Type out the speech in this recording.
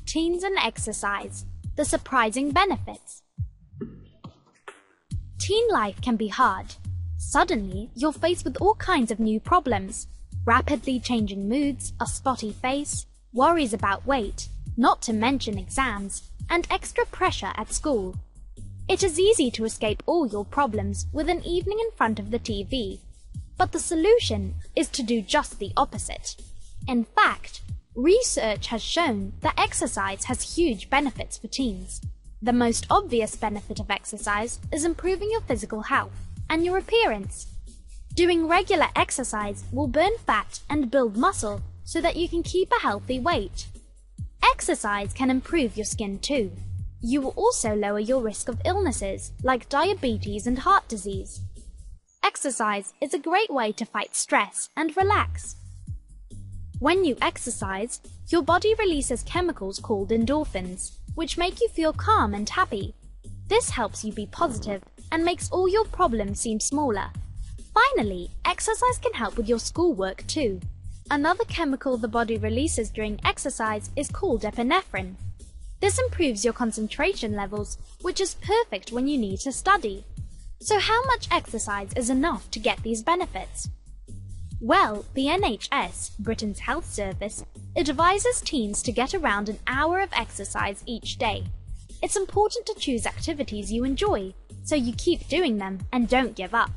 Teens and exercise, the surprising benefits. Teen life can be hard. Suddenly, you're faced with all kinds of new problems. Rapidly changing moods, a spotty face, worries about weight, not to mention exams, and extra pressure at school. It is easy to escape all your problems with an evening in front of the TV. But the solution is to do just the opposite. In fact, research has shown that exercise has huge benefits for teens. The most obvious benefit of exercise is improving your physical health and your appearance. Doing regular exercise will burn fat and build muscle so that you can keep a healthy weight. Exercise can improve your skin too. You will also lower your risk of illnesses like diabetes and heart disease. Exercise is a great way to fight stress and relax. When you exercise, your body releases chemicals called endorphins, which make you feel calm and happy. This helps you be positive and makes all your problems seem smaller. Finally, exercise can help with your schoolwork too. Another chemical the body releases during exercise is called epinephrine. This improves your concentration levels, which is perfect when you need to study. So how much exercise is enough to get these benefits? Well, the NHS, Britain's health service, advises teens to get around an hour of exercise each day. It's important to choose activities you enjoy, so you keep doing them and don't give up.